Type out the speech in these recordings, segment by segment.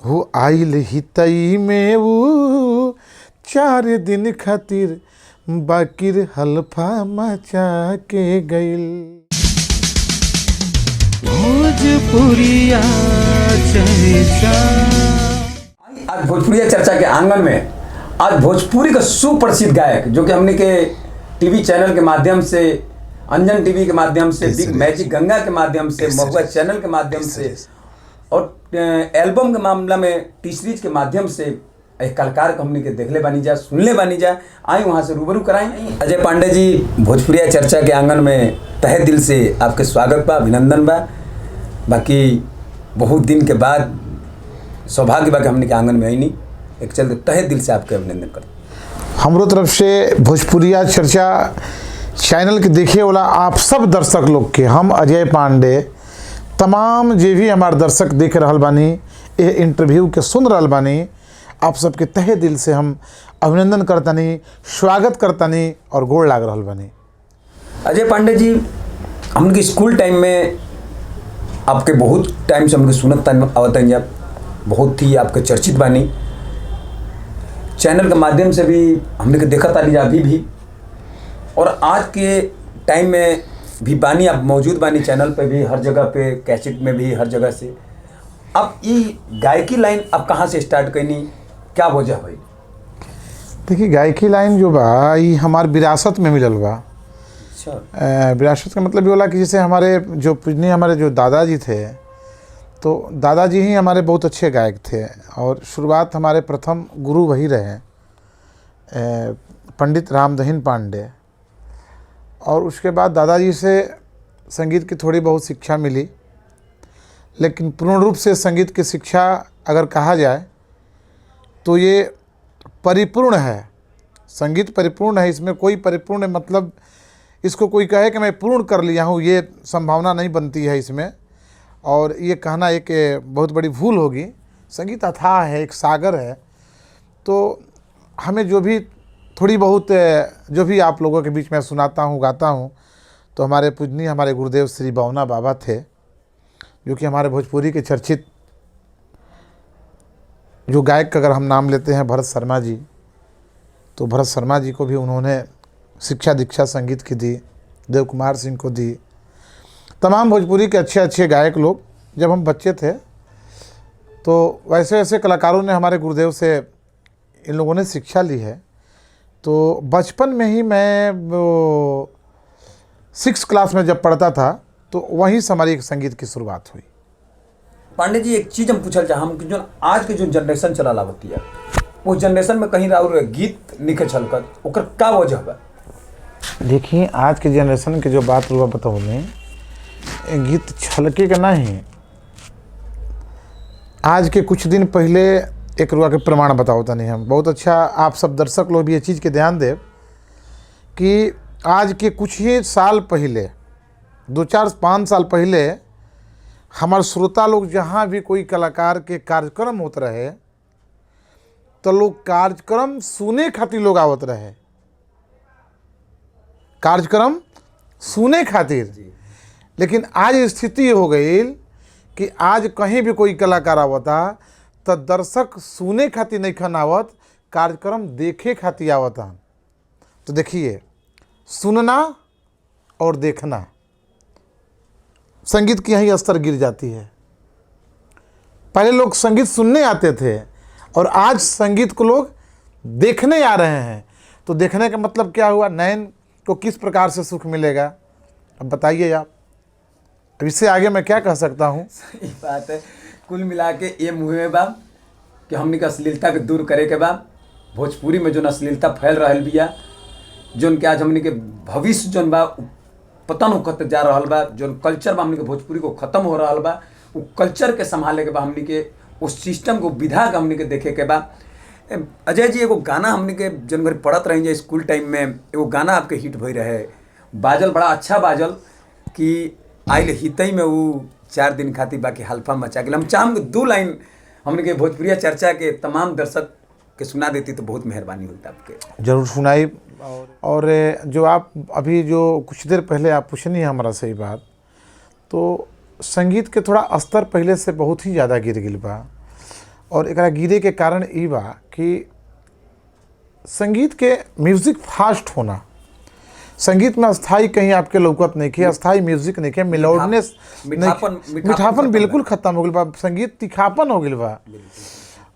हो आइल हितई में वो 4 दिन खातिर बाकिर हल्फा मचा के गइल। भोजपुरिया चर्चा। आज भोजपुरिया चर्चा के आंगन में आज भोजपुरी का सुप्रसिद्ध गायक जो कि हमने के टीवी चैनल के माध्यम से, अंजन टीवी के माध्यम से, बिग मैजिक गंगा के माध्यम से, महुआ चैनल के माध्यम से और एल्बम के मामला में टी सीरीज के माध्यम से एक कलाकार को हमने के देखले बानी जा, सुनले बानी जा। आई वहाँ से रूबरू कराई। अजय पांडे जी, भोजपुरिया चर्चा के आंगन में तहे दिल से आपके स्वागत बा, अभिनंदन बा। बाकी बहुत दिन के बाद सौभाग्य बा कि हमने के आंगन में आई नहीं, एक चलते तहे दिल से आपके अभिनंदन करते। हमरो तरफ से भोजपुरिया चर्चा चैनल के देखे वाला आप सब दर्शक लोग के हम अजय पांडे, तमाम जे भी हमारे दर्शक देख रहल बानी, ये इंटरव्यू के सुन रहल बानी, आप सबके तहे दिल से हम अभिनंदन करतानी, स्वागत करतानी और गोड़ लाग रहल बानी। अजय पांडे जी, हमके स्कूल टाइम में आपके बहुत टाइम से हमके सुनत आवतन जब बहुत ही आपके चर्चित बानी। चैनल के माध्यम से भी हमने के देखा ताली अभी भी, और आज के टाइम में भी बानी, आप मौजूद बानी चैनल पे भी, हर जगह पे, कैसेट में भी, हर जगह से। अब ये गायकी लाइन आप कहाँ से स्टार्ट करनी, क्या वजह भाई? देखिए, गायकी लाइन जो बा ये हमार विरासत में मिलल बा। अच्छा। विरासत का मतलब ये होला कि जैसे हमारे जो पूजनीय हमारे जो दादाजी थे, तो दादाजी ही हमारे बहुत अच्छे गायक थे और शुरुआत हमारे प्रथम गुरु वही रहे, पंडित रामदहिन पांडे। और उसके बाद दादाजी से संगीत की थोड़ी बहुत शिक्षा मिली, लेकिन पूर्ण रूप से संगीत की शिक्षा अगर कहा जाए तो ये परिपूर्ण है, संगीत परिपूर्ण है। इसमें कोई परिपूर्ण मतलब इसको कोई कहे कि मैं पूर्ण कर लिया हूँ, ये संभावना नहीं बनती है इसमें, और ये कहना एक बहुत बड़ी भूल होगी। संगीत अथाह है, एक सागर है। तो हमें जो भी थोड़ी बहुत जो भी आप लोगों के बीच में सुनाता हूँ, गाता हूँ, तो हमारे पूजनीय हमारे गुरुदेव श्री बौना बाबा थे, जो कि हमारे भोजपुरी के चर्चित जो गायक का अगर हम नाम लेते हैं भरत शर्मा जी, तो भरत शर्मा जी को भी उन्होंने शिक्षा दीक्षा संगीत की दी, देव कुमार सिंह को दी। तमाम भोजपुरी के अच्छे अच्छे गायक लोग, जब हम बच्चे थे तो वैसे वैसे कलाकारों ने हमारे गुरुदेव से इन लोगों ने शिक्षा ली है। तो बचपन में ही मैं 6 क्लास में जब पढ़ता था तो वहीं से हमारी एक संगीत की शुरुआत हुई। पांडे जी, एक चीज़ हम पूछल चाह हम कि जो आज के जो जनरेशन चला लावती है, उस जनरेशन में कहीं और गीत निके छलकर ओकर का वजह बा? देखिए, आज के जनरेशन के जो बात हुआ बताऊँ मैं, गीत छलके का नहीं। आज के कुछ दिन पहले एक रुआ के प्रमाण बताओ तनी हम, बहुत अच्छा आप सब दर्शक लोग भी ये चीज़ के ध्यान दे कि आज के कुछ ही साल पहले, 2-4-5 साल पहले, हमारे श्रोता लोग जहाँ भी कोई कलाकार के कार्यक्रम होते रहे तो लोग कार्यक्रम सुने खातिर लोग आवत रहे, कार्यक्रम सुने खातिर। लेकिन आज स्थिति हो गई कि आज कहीं भी कोई कलाकार आवता तो दर्शक सुने खातिर नहीं खन आवत, कार्यक्रम देखे खातिर आवता। तो देखिए, सुनना और देखना, संगीत की यही स्तर गिर जाती है। पहले लोग संगीत सुनने आते थे और आज संगीत को लोग देखने आ रहे हैं। तो देखने का मतलब क्या हुआ, नयन को किस प्रकार से सुख मिलेगा, अब बताइए आप। अब इससे आगे मैं क्या कह सकता हूँ? सही बात है। कुल मिला के ये मुँह में बा कि हमने के अश्लीलता के दूर करे के बा। भोजपुरी में जो अश्लीलता फैल रहा बिया, जोन के आज हमने के भविष्य जोन बा पतन होकर जा रहा बा, जोन कल्चर बा हमने के भोजपुरी को ख़त्म हो रहा बा, वो कल्चर के संभाले के बा, हमने के उस सिस्टम को विधा के हमने के देखे के बा। अजय जी, एगो गाना हमने के जन घर पढ़त रही स्कूल टाइम में, एगो गाना आपके हिट भई रहे, बाजल बड़ा अच्छा बाजल कि आइल हितई में वो 4 दिन खातिर बाकी हल्फा मचा गया। हम चाहूँगे 2 लाइन हमने के भोजपुरिया चर्चा के तमाम दर्शक के सुना देती तो बहुत मेहरबानी होती आपके। जरूर सुनाई। और जो आप अभी जो कुछ देर पहले आप पूछनी है हमारा सही बात, तो संगीत के थोड़ा स्तर पहले से बहुत ही ज़्यादा गिर गिल बा। और एकरा गिरे के कारण ई बा कि संगीत के म्यूज़िक फास्ट होना, संगीत में अस्थाई कहीं आपके लौकत नहीं कि अस्थाई म्यूजिक नहीं कि मेलोडनेस मीठापन बिल्कुल खत्म हो गई बा, संगीत तीखापन हो गई बा।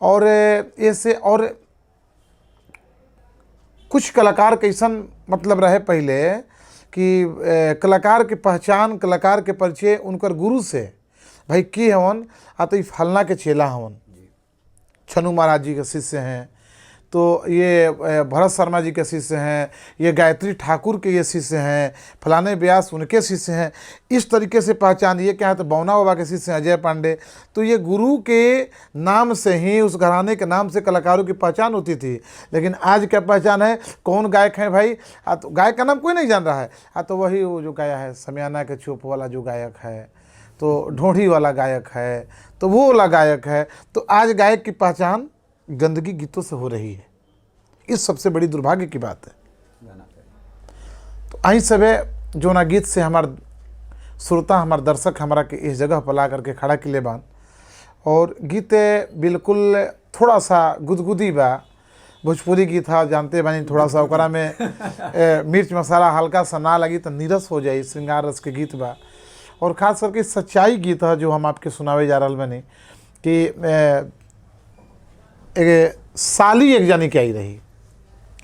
और ऐसे और कुछ कलाकार कैसन मतलब रहे पहले कि कलाकार के पहचान, कलाकार के परिचय उनकर गुरु से, भाई की हवन तो ये फलना के चेला हवन, छनु महाराज जी के शिष्य हैं, तो ये भरत शर्मा जी के शिष्य हैं, ये गायत्री ठाकुर के ये शिष्य हैं, फलाने व्यास उनके शिष्य हैं, इस तरीके से पहचान। ये क्या है तो बौना बाबा के शिष्य हैं अजय पांडे। तो ये गुरु के नाम से ही, उस घराने के नाम से कलाकारों की पहचान होती थी। लेकिन आज क्या पहचान है, कौन गायक है भाई, तो गायक का नाम कोई नहीं जान रहा है। तो वही वो जो गाया है समियाना के चुप वाला जो गायक है, तो ढोढ़ी वाला गायक है, तो वो वाला गायक है। तो आज गायक की पहचान गंदगी गीतों से हो रही है, इस सबसे बड़ी दुर्भाग्य की बात है। तो आई सबे जो ना गीत से हमार श्रोता, हमार दर्शक हमारा के इस जगह पर ला करके खड़ा किले बान, और गीत बिल्कुल थोड़ा सा गुदगुदी बा। भोजपुरी गीत था जानते बानी, थोड़ा सा ओकरा में मिर्च मसाला हल्का सा ना लगी तो नीरस हो जाए, श्रृंगार रस के गीत बा। और ख़ास करके सच्चाई गीत है जो हम आपके सुनावे जा रहा बनी कि एक साली एक जानी के आई रही,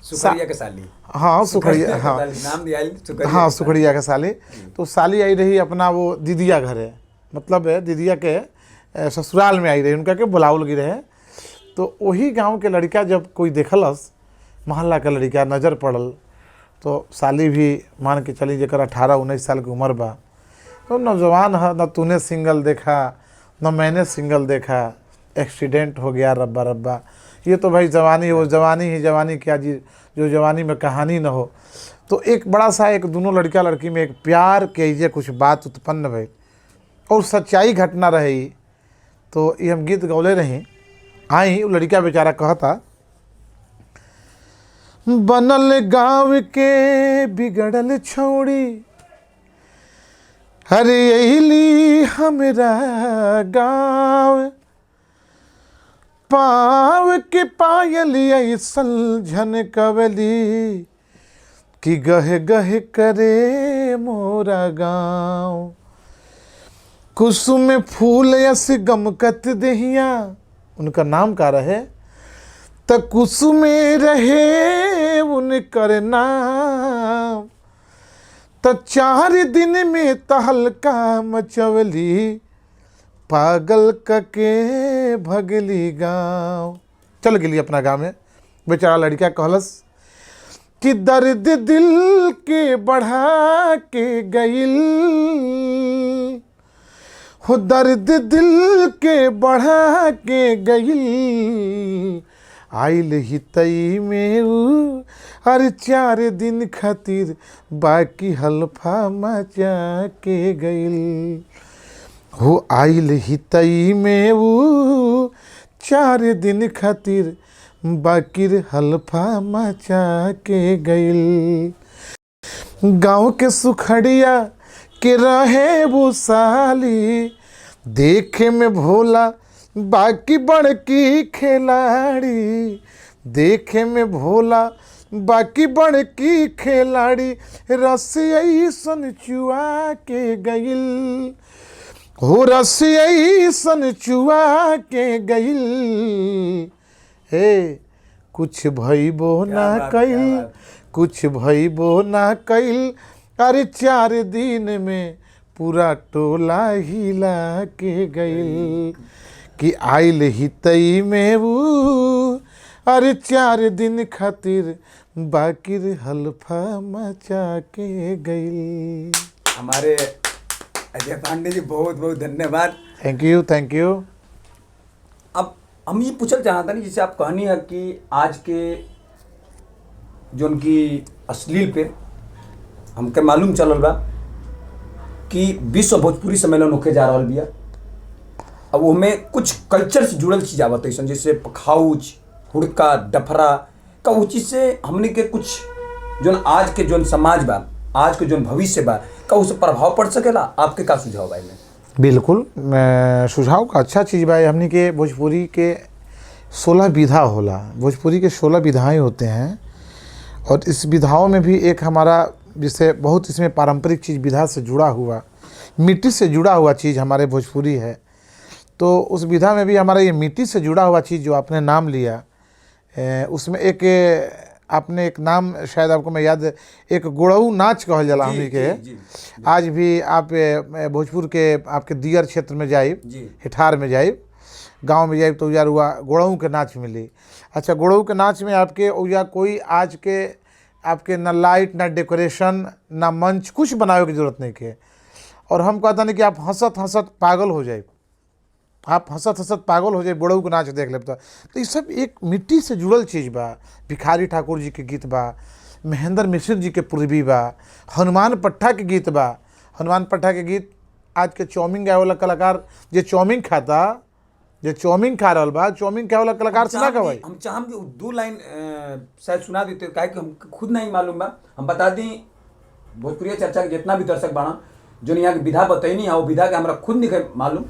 सुखड़िया के साली, हाँ सुखड़िया, हाँ नाम दिया सुखड़िया, हाँ सुखड़िया के साली। तो साली आई रही अपना वो दीदिया घर है, मतलब दीदिया के ससुराल में आई रही, उनका के बुलावल गिरे है। तो वही गांव के लड़का जब कोई देखलस, मोहल्ला का लड़का नज़र पड़ल, तो साली भी मान के चली जकर 18-19 साल की उम्र बा, तो नौजवान है, न तूने सिंगल देखा न मैंने सिंगल देखा, एक्सीडेंट हो गया रब्बा रब्बा। ये तो भाई जवानी, वो जवानी ही जवानी क्या जी, जो जवानी में कहानी न हो। तो एक बड़ा सा एक दोनों लड़का लड़की में एक प्यार के जे कुछ बात उत्पन्न भई और सच्चाई घटना रही। तो ये हम गीत गौले रही। आई वो लड़का बेचारा कहता, बनल गाँव के बिगड़ल छौड़ी, हरे अली हमरा गाँव, पाव के पायल ऐसल झनकवली कि गह गह करे मोरा गाँव। कुसुम फूल यस गमकत दहिया, उनका नाम का रहे, त कुसुमे रहे उनकर नाम। त 4 दिन में तहलका मचवली, पागल कके भगली गाँव। चल गेली अपना गाँव में। बेचारा लड़का कहलस कि दर्द दिल के बढ़ा के गइल, हो दर्द दिल के बढ़ा के गइल, आइल ही तई में ऊ हर 4 दिन खातिर बाकी हल्फा मचा के गइल। हो आइल ही तई में वो 4 दिन खातिर बाकिर हल्फा मचा के गइल। गाँव के सुखड़िया के रहे वो साली, देखे में भोला बाकी बड़की खिलाड़ी, देखे में भोला बाकी बड़की खिलाड़ी, रसिया सन चुआ के गइल, हो रसिया सन चुआ के गइल। हे कुछ भइबो ना कइल, कुछ भइबो ना कइल, अरे 4 दिन में पूरा टोला हिला के गइल। कि आइल ही तई में वो अरे 4 दिन खातिर बाकिर हल्फा मचा के गइल। हमारे अजय पांडे जी बहुत बहुत धन्यवाद। Thank you, thank you. अब हम ये पूछल चाहता नहीं, जैसे आप कहानी है कि आज के जो उनकी अश्लील पे हमके मालूम चलल बा कि विश्व भोजपुरी सम्मेलन होके जा रहल बिया। अब वो में कुछ कल्चर से जुड़ल चीज आवत है, जैसे पखाउज, हुड़का, डफरा का, वो चीज से हमने के कुछ जो आज के जो समाज बा, आज के जो भविष्य बा का उस प्रभाव पड़ सकेला। आपके का सुझाव बा? बिल्कुल, सुझाव का अच्छा चीज़ बा। हमने के भोजपुरी के 16 विधा होला। भोजपुरी के 16 विधाएँ होते हैं और इस विधाओं में भी एक हमारा जिससे बहुत इसमें पारंपरिक चीज़ विधा से जुड़ा हुआ, मिट्टी से जुड़ा हुआ चीज़ हमारे भोजपुरी है। तो उस विधा में भी हमारा ये मिट्टी से जुड़ा हुआ चीज़ जो आपने नाम लिया, उसमें एक आपने एक नाम शायद आपको मैं याद, एक गुड़ऊ नाच कहल जाला हमनी के। आज भी आप भोजपुर के आपके दियर क्षेत्र में जाइब, हिठार में जाइब, गांव में जाइब तो यार हुआ गुड़ऊ के नाच मिली। अच्छा, गुड़ऊ के नाच में आपके या कोई आज के आपके ना लाइट ना डेकोरेशन ना मंच कुछ बनावे की जरूरत नहीं के, और हम कहता नहीं कि आप हंसत हंसत पागल हो जाए, आप हंसत हंसत पागल हो जाए गुड़ऊ के नाच देख लेब। तो ये सब एक मिट्टी से जुड़ल चीज़ बा। भिखारी ठाकुर जी के गीत बा, महेंद्र मिश्र जी के पूर्वी बा, हनुमान पट्टा के गीत बा। हनुमान पट्टा के गीत आज के चाउमीन गावे वाला कलाकार जे चाउमीन खाता, जे चाउमीन खा रहा बा, चाउमीन खाए वाला कलाकार से ना गवाई। हम चाहम कि 2 लाइन शायद सुना देते, काहे कि हम खुद नहीं मालूम बा। हम बता दी भोजपुरी चर्चा के जितना भी दर्शक बाड़ा जो यहाँ के विधा बतैनी है, वो विधा के हमरा खुद नहीं मालूम।